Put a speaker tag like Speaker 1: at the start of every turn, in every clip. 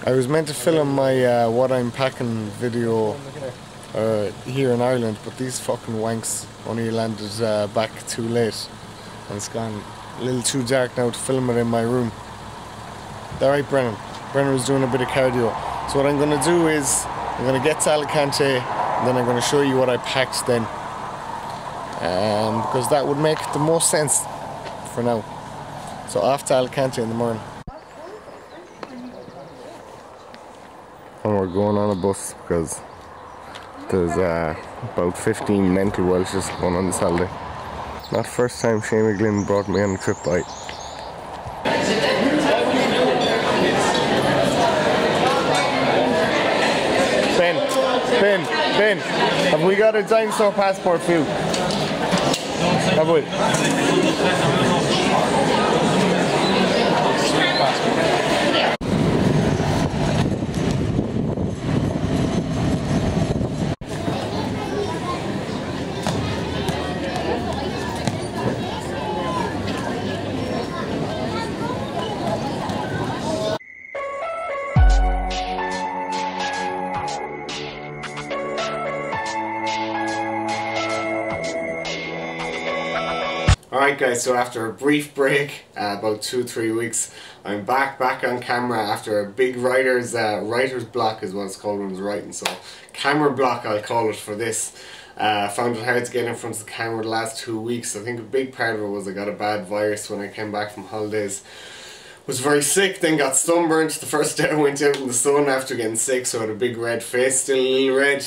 Speaker 1: I was meant to film my what I'm packing video here in Ireland, but these fucking wanks only landed back too late, and it's gone a little too dark now to film it in my room. Alright, Brennan. Brennan was doing a bit of cardio. So what I'm going to do is I'm going to get to Alicante, and then I'm going to show you what I packed then, because that would make the most sense for now. So off to Alicante in the morning. And we're going on a bus because there's about 15 mental Welshes going on this holiday. Not the first time Shane McGlynn brought me on a trip by. Ben, have we got a dinosaur passport for you? Have we? Alright guys, so after a brief break, about 2-3 weeks, I'm back on camera after a big writer's block is what it's called when I was writing, so camera block I'll call it for this. Found it hard to get in front of the camera the last 2 weeks. I think a big part of it was I got a bad virus when I came back from holidays. Was very sick, then got sunburnt the first day I went out in the sun after getting sick, so I had a big red face, still a little red,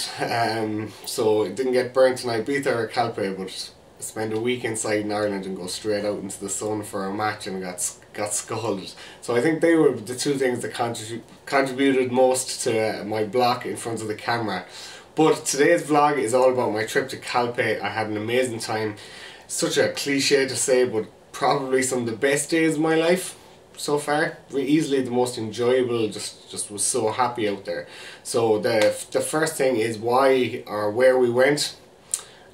Speaker 1: so it didn't get burnt in Ibiza or Calpe, but spend a week inside in Ireland and go straight out into the sun for a match and got scalded. So I think they were the two things that contributed most to my block in front of the camera. But today's vlog is all about my trip to Calpe. I had an amazing time. Such a cliche to say, but probably some of the best days of my life so far. Easily the most enjoyable. Just was so happy out there. So the first thing is why or where we went.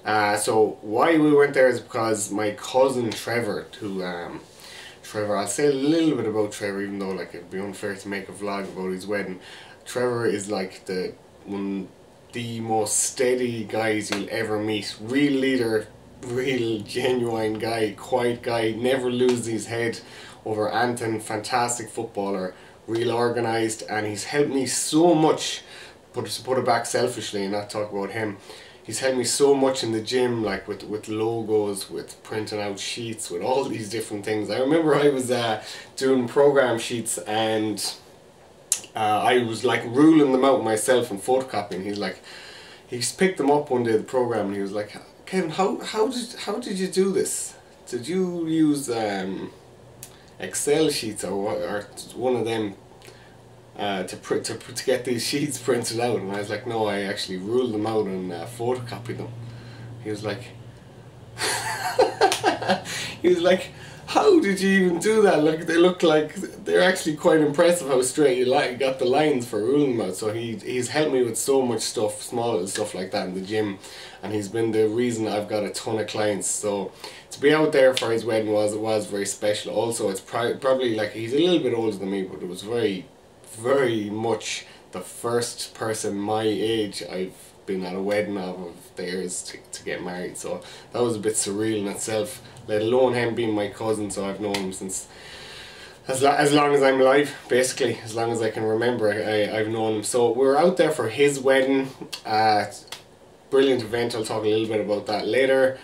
Speaker 1: So why we went there is because my cousin Trevor, I'll say a little bit about Trevor, even though like it'd be unfair to make a vlog about his wedding. Trevor is like one of the most steady guys you'll ever meet. Real leader, real genuine guy, quiet guy, never loses his head over anything, fantastic footballer, real organised, and he's helped me so much, but to put it back selfishly and not talk about him. He's helped me so much in the gym, like with logos, with printing out sheets, with all these different things. I remember I was doing program sheets and I was like ruling them out myself and photocopying. He picked them up one day, the program, and he was like, Kevin, how did you do this? Did you use Excel sheets or one of them to get these sheets printed out? And I was like, no, I actually ruled them out and photocopied them. He was like how did you even do that? Like, they look like they're actually quite impressive how straight you got the lines for ruling them out. So he's helped me with so much stuff, small little stuff like that in the gym, and he's been the reason I've got a ton of clients. So to be out there for his wedding was very special. Also, it's probably like, he's a little bit older than me, but it was very much the first person my age I've been at a wedding of theirs to get married. So that was a bit surreal in itself, let alone him being my cousin. So I've known him since as long as I'm alive, basically, as long as I can remember. I've known him. So we were out there for his wedding. Brilliant event, I'll talk a little bit about that later.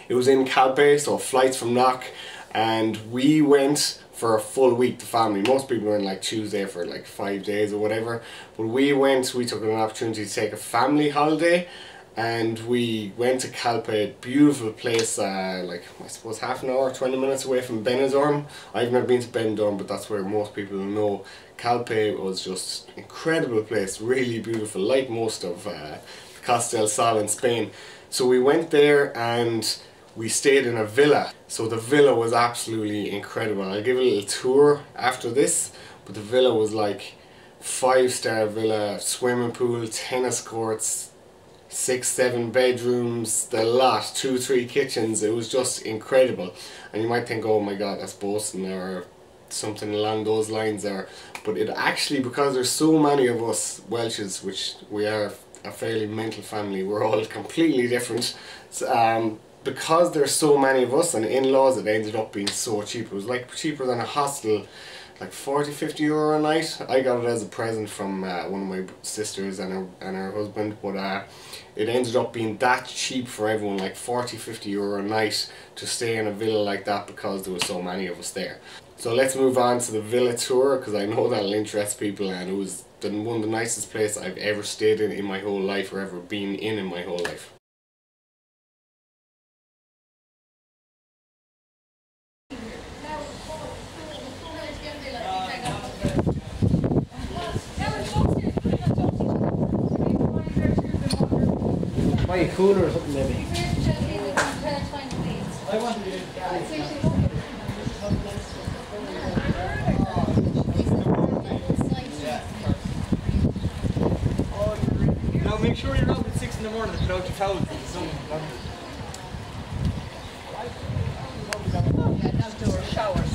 Speaker 1: It was in Calpe, so flights from Knock, and we went for a full week, the family. Most people went like Tuesday for like 5 days or whatever, but we took an opportunity to take a family holiday, and we went to Calpe, beautiful place, like I suppose half an hour, 20 minutes away from Benidorm. I've never been to Benidorm, but that's where most people know. Calpe was just an incredible place, really beautiful, like most of Costa del Sol in Spain. So we went there and we stayed in a villa. So the villa was absolutely incredible. I'll give a little tour after this, but the villa was like 5-star villa, swimming pool, tennis courts, 6-7 bedrooms, the lot, 2-3 kitchens. It was just incredible. And you might think, oh my god, that's boasting, or something along those lines there. But it actually, because there's so many of us Welshes, which we are a fairly mental family, we're all completely different. Because there's so many of us and in-laws, it ended up being so cheap. It was like cheaper than a hostel, like 40–50 € a night. I got it as a present from one of my sisters and her husband, but it ended up being that cheap for everyone, like 40–50 € a night to stay in a villa like that, because there were so many of us there. So let's move on to the villa tour, because I know that'll interest people, and it was one of the nicest places I've ever stayed in my whole life, or ever been in my whole life.
Speaker 2: Buy a cooler or something maybe. I want to Now make sure you're out at 6 in the morning to put out your towels.
Speaker 3: Outdoor showers.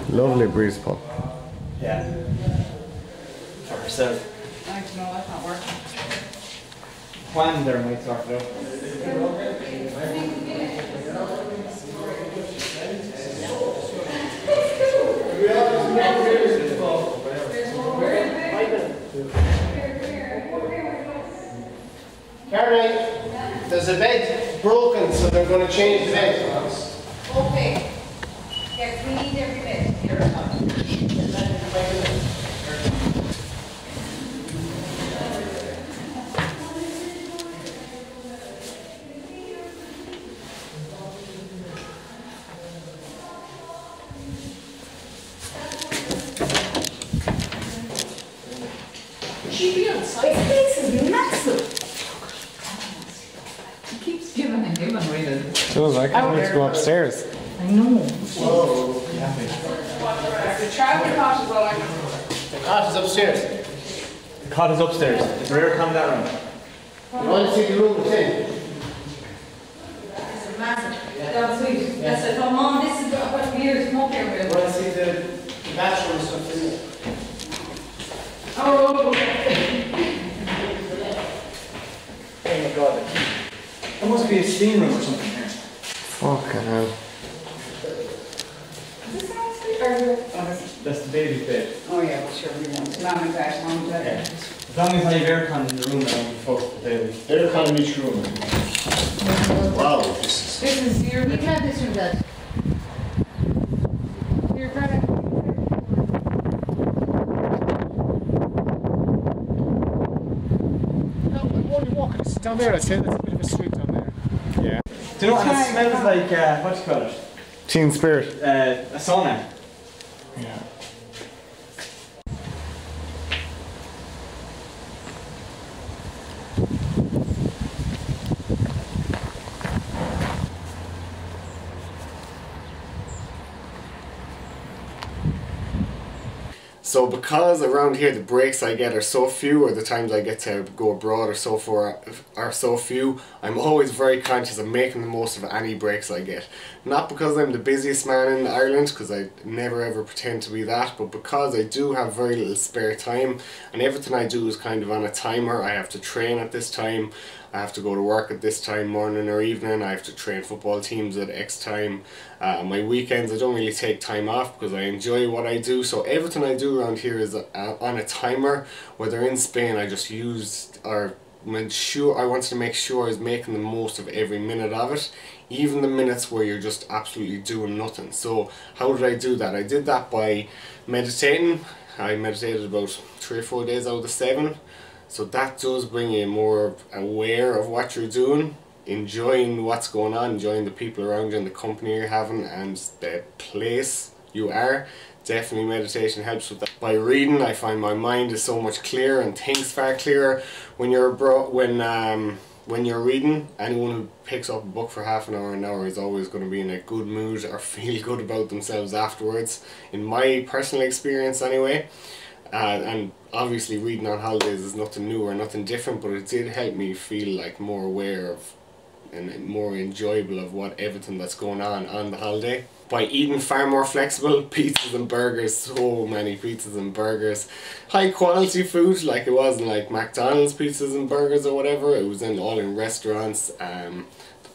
Speaker 1: Lovely breeze pub.
Speaker 2: Yeah. For herself.
Speaker 3: Thanks, no, that's not working.
Speaker 2: Juan there might sort it out.
Speaker 4: Carrie, there's a bed broken, so they're going to change the bed.
Speaker 3: Okay. Yes, we need every bit. She'd be on site. This place is massive. He keeps giving and giving away the...
Speaker 1: So I can't wait to go upstairs.
Speaker 3: I know.
Speaker 4: Whoa.
Speaker 3: The travel cot is all I know.
Speaker 4: The cot is upstairs.
Speaker 2: The cot is upstairs. Is there aircon in that room?
Speaker 4: You want to see the room it's in?
Speaker 3: This is massive. That's sweet. That's it. Come on, this is what we hear smoke
Speaker 4: You
Speaker 3: everywhere.
Speaker 4: want to see the bathroom and stuff in it?
Speaker 3: Oh, okay.
Speaker 2: Oh my god. There must be a steam room or something here.
Speaker 1: Fucking hell.
Speaker 3: Is this an ensuite or is it? Oh, this is...
Speaker 2: That's the baby's bed.
Speaker 3: Oh yeah, well, sure, we want mom and dad, mom and dad.
Speaker 2: Yeah. As long as I have aircon in the room, I don't fuck the baby.
Speaker 4: Aircon in each room. Wow, this
Speaker 3: This is your... You can't this room, Dad. Your brother.
Speaker 5: I'm only walking down there. I'd say that's a bit of a street down there.
Speaker 1: Yeah.
Speaker 2: Do you know what it smells like? What do you call it?
Speaker 1: Teen Spirit.
Speaker 2: A sauna.
Speaker 1: Yeah. So because around here the breaks I get are so few, or the times I get to go abroad are so few, I'm always very conscious of making the most of any breaks I get. Not because I'm the busiest man in Ireland, because I never ever pretend to be that, but because I do have very little spare time, and everything I do is kind of on a timer. I have to train at this time, I have to go to work at this time, morning or evening, I have to train football teams at X time. My weekends I don't really take time off because I enjoy what I do, so everything I do around here is on a timer. Whether in Spain I just used, or I wanted to make sure I was making the most of every minute of it, even the minutes where you're just absolutely doing nothing. So how did I do that? I did that by meditating. I meditated about 3 or 4 days out of the 7. So that does bring you more aware of what you're doing, enjoying what's going on, enjoying the people around you and the company you're having and the place you are. Definitely meditation helps with that. By reading, I find my mind is so much clearer and things far clearer. When you're when you're reading, anyone who picks up a book for half an hour is always going to be in a good mood or feel good about themselves afterwards, in my personal experience anyway. And obviously reading on holidays is nothing new or nothing different, but it did help me feel like more aware of and more enjoyable of what everything that's going on the holiday. By eating far more flexible pizzas and burgers, so many pizzas and burgers, high quality food, like it wasn't like McDonald's pizzas and burgers or whatever, it was all in restaurants. The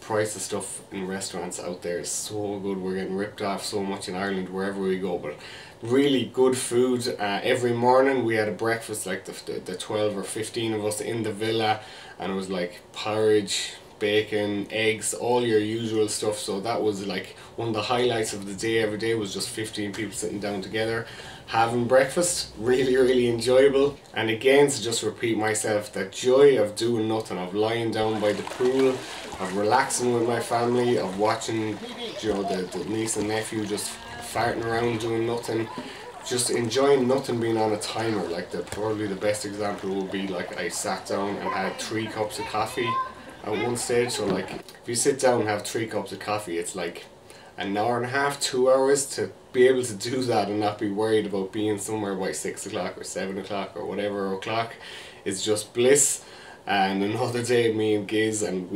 Speaker 1: price of stuff in restaurants out there is so good. We're getting ripped off so much in Ireland wherever we go, but really good food. Every morning we had a breakfast, like the 12 or 15 of us in the villa, and it was like porridge, bacon, eggs, all your usual stuff. So that was like one of the highlights of the day. Every day was just 15 people sitting down together having breakfast. Really enjoyable. And again, to just repeat myself, that joy of doing nothing, of lying down by the pool, of relaxing with my family, of watching, you know, the niece and nephew just farting around doing nothing, just enjoying nothing, being on a timer. Like probably the best example would be like I sat down and had 3 cups of coffee at one stage. So like if you sit down and have 3 cups of coffee, it's like an hour and a half, 2 hours to be able to do that and not be worried about being somewhere by 6 o'clock or 7 o'clock or whatever o'clock. It's just bliss. And another day, me and Giz, and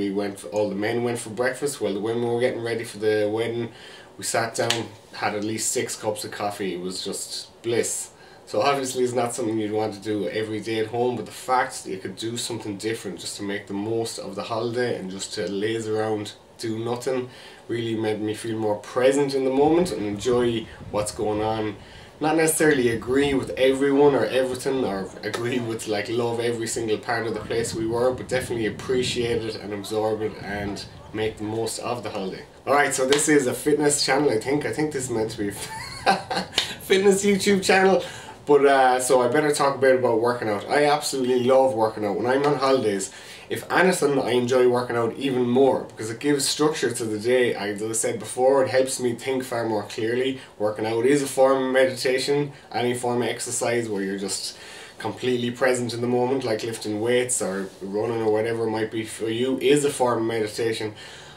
Speaker 1: all the men went for breakfast while the women were getting ready for the wedding. We sat down, had at least 6 cups of coffee. It was just bliss. So obviously it's not something you'd want to do every day at home, but the fact that you could do something different just to make the most of the holiday and just to laze around, do nothing, really made me feel more present in the moment and enjoy what's going on. Not necessarily agree with everyone or everything, or agree with, like, love every single part of the place we were, but definitely appreciate it and absorb it and make the most of the holiday. Alright, so this is a fitness channel, I think this is meant to be a fitness YouTube channel. But so I better talk a bit about working out. I absolutely love working out. When I'm on holidays, if anything, I enjoy working out even more because it gives structure to the day. As I said before, it helps me think far more clearly. Working out is a form of meditation. Any form of exercise where you're just completely present in the moment, like lifting weights or running or whatever it might be for you, is a form of meditation.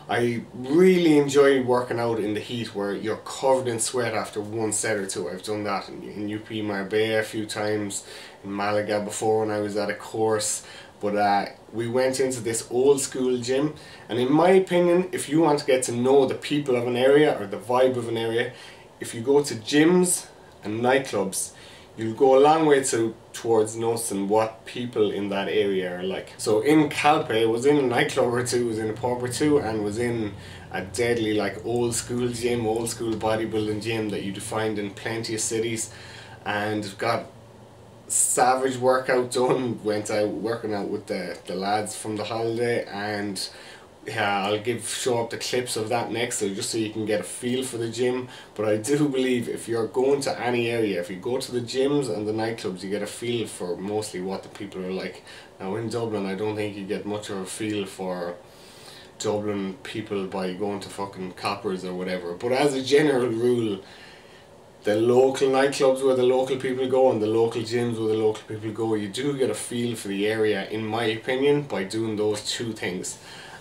Speaker 1: I really enjoy working out in the heat where you're covered in sweat after one set or two. I've done that in UP Marbella a few times, in Malaga before when I was at a course. But we went into this old school gym, and in my opinion, if you want to get to know the people of an area or the vibe of an area, if you go to gyms and nightclubs, you'll go a long way towards noticing what people in that area are like. So in Calpe, I was in a nightclub or two, was in a pub or two, and was in a deadly, like, old school gym, old school bodybuilding gym that you'd find in plenty of cities, and got savage workout done. Went out working out with the lads from the holiday, and yeah, I'll show up the clips of that next, so just so you can get a feel for the gym. But I do believe if you're going to any area, if you go to the gyms and the nightclubs, you get a feel for mostly what the people are like. Now in Dublin, I don't think you get much of a feel for Dublin people by going to fucking Coppers or whatever. But as a general rule, the local nightclubs where the local people go and the local gyms where the local people go, you do get a feel for the area, in my opinion, by doing those two things.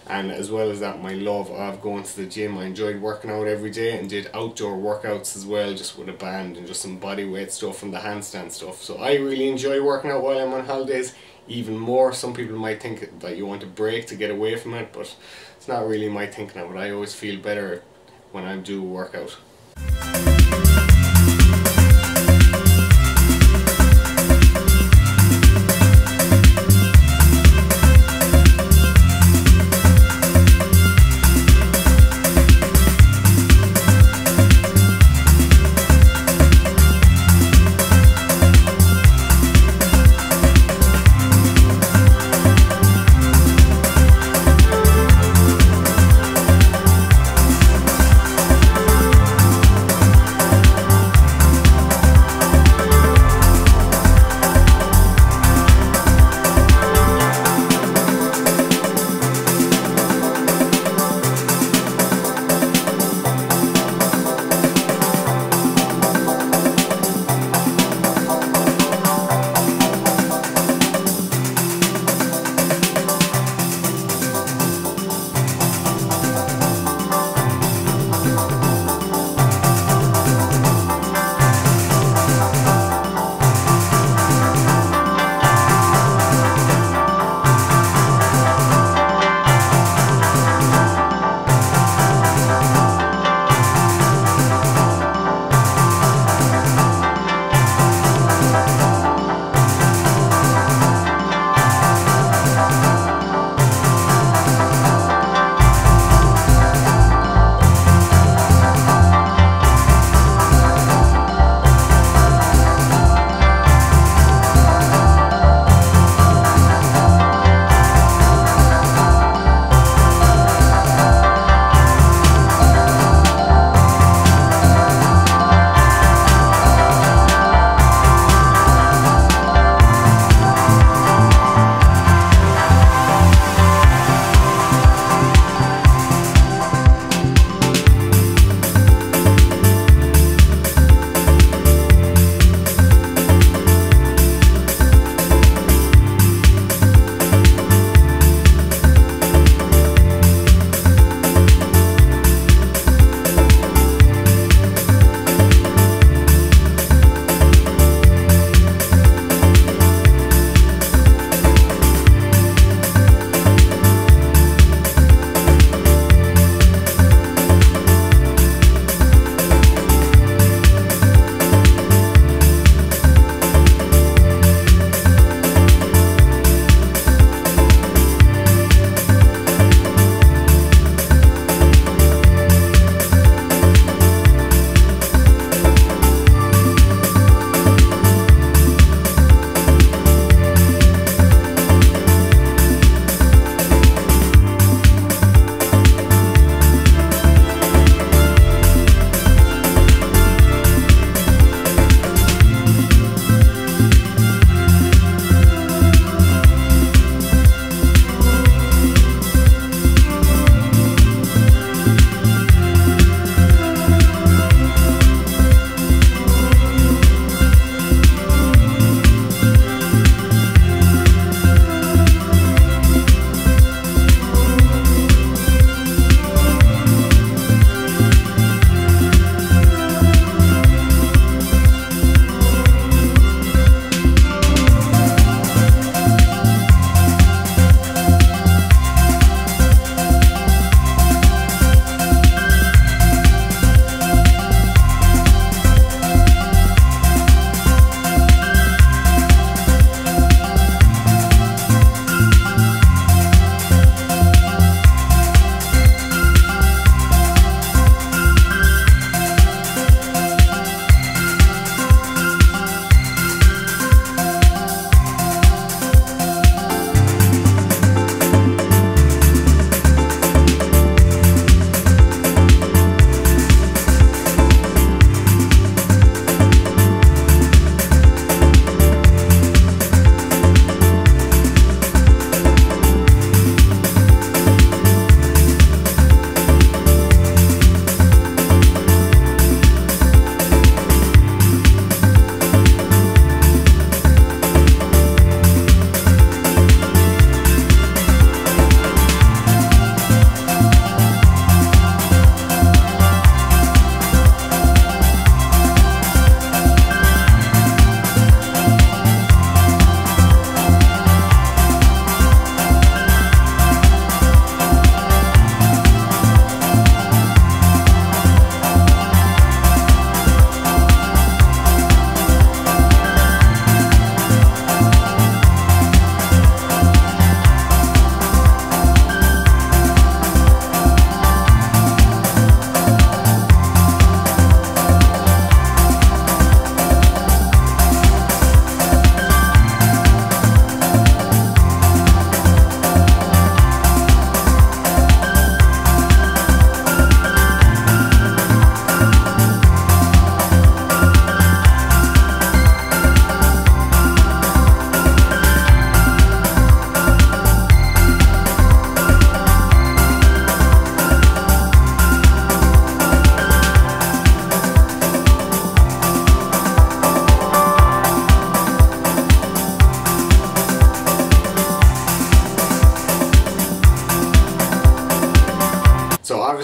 Speaker 1: And as well as that, my love of going to the gym. I enjoyed working out every day and did outdoor workouts as well, just with a band and just some body weight stuff and the handstand stuff. So I really enjoy working out while I'm on holidays even more. Some people might think that you want a break to get away from it, but it's not really my thinking of it. I always feel better when I do a workout.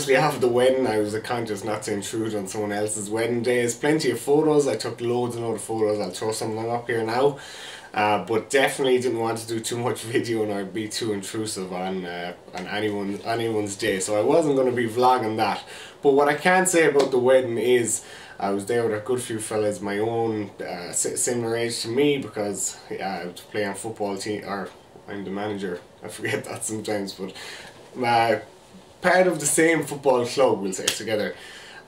Speaker 1: obviously after the wedding I was conscious not to intrude on someone else's wedding day. There's plenty of photos, I took loads and loads of photos, I'll throw some of them up here now. But definitely didn't want to do too much video or be too intrusive on anyone's day, so I wasn't going to be vlogging that. But what I can say about the wedding is I was there with a good few fellas my own similar age to me, because I was playing football team, or I'm the manager, I forget that sometimes, but part of the same football club, we'll say, together.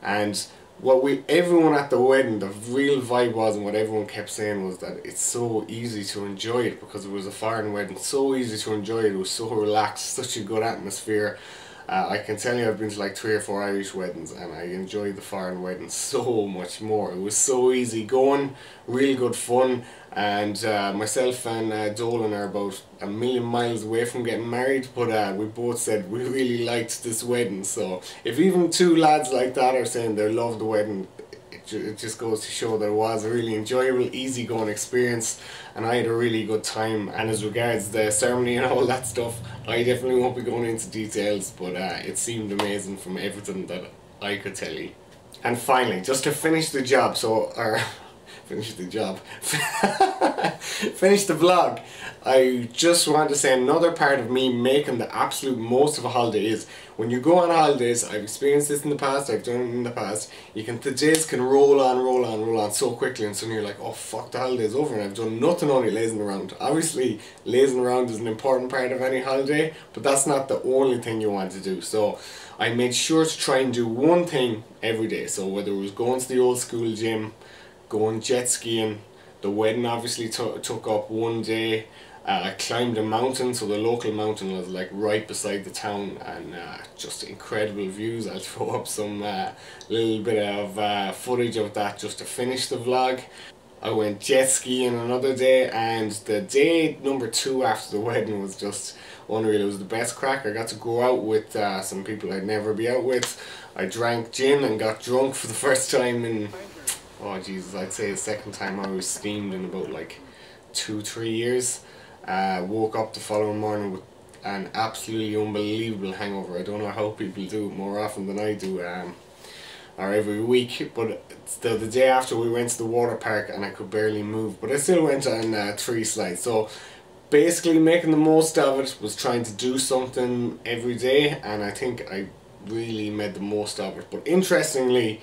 Speaker 1: And what everyone at the wedding, the real vibe was, and what everyone kept saying was that it's so easy to enjoy it because it was a foreign wedding, so easy to enjoy it, it was so relaxed, such a good atmosphere. I can tell you I've been to like 3 or 4 Irish weddings and I enjoyed the foreign wedding so much more. It was so easy going, real good fun, and myself and Dolan are about a million miles away from getting married, but we both said we really liked this wedding. So if even 2 lads like that are saying they love the wedding, it just goes to show that it was a really enjoyable, easy-going experience, and I had a really good time. And as regards the ceremony and all that stuff, I definitely won't be going into details, but it seemed amazing from everything that I could tell you. And finally, just to finish the job, finish the vlog, I just want to say another part of me making the absolute most of a holiday is when you go on holidays. I've experienced this in the past, I've done it in the past, the days can roll on so quickly, and suddenly you're like, oh fuck, the holiday's over and I've done nothing, only lazing around. Obviously lazing around is an important part of any holiday, but that's not the only thing you want to do. So I made sure to try and do one thing every day. So whether it was going to the old school gym, going jet skiing, the wedding obviously took up one day. I climbed a mountain, so the local mountain was like right beside the town, and just incredible views. I'll throw up some little bit of footage of that just to finish the vlog. I went jet skiing another day, and the day number 2 after the wedding was just unreal. It was the best crack. I got to go out with some people I'd never be out with. I drank gin and got drunk for the first time in, oh Jesus, I'd say the second time I was steamed in about like 2-3 years. Woke up the following morning with an absolutely unbelievable hangover. I don't know how people do it more often than I do, or every week, but still the day after we went to the water park and I could barely move, but I still went on 3 slides. So basically making the most of it was trying to do something every day, and I think I really made the most of it. But interestingly,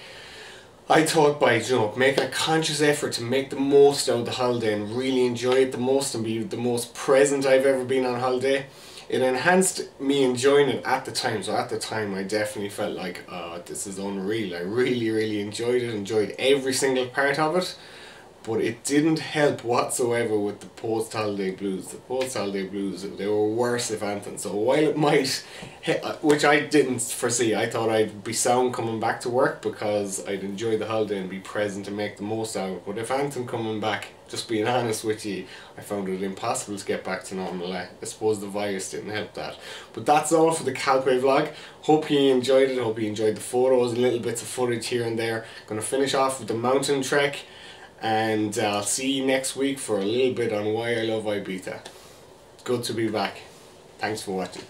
Speaker 1: I thought by making a conscious effort to make the most out of the holiday and really enjoy it the most and be the most present I've ever been on holiday, it enhanced me enjoying it at the time. So at the time I definitely felt like, oh, this is unreal. I really enjoyed it, enjoyed every single part of it. But it didn't help whatsoever with the post-holiday blues. The post-holiday blues, they were worse if anything. So while it might, which I didn't foresee, I thought I'd be sound coming back to work because I'd enjoy the holiday and be present and make the most out of it. But if anything, coming back, just being honest with you, I found it impossible to get back to normal. I suppose the virus didn't help that. But that's all for the Calpe vlog. Hope you enjoyed it, hope you enjoyed the photos and little bits of footage here and there. Gonna finish off with the mountain trek, and I'll see you next week for a little bit on why I love Ibiza. Good to be back. Thanks for watching.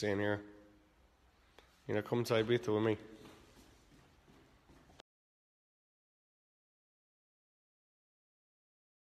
Speaker 1: staying here. You're not coming to Ibiza with me.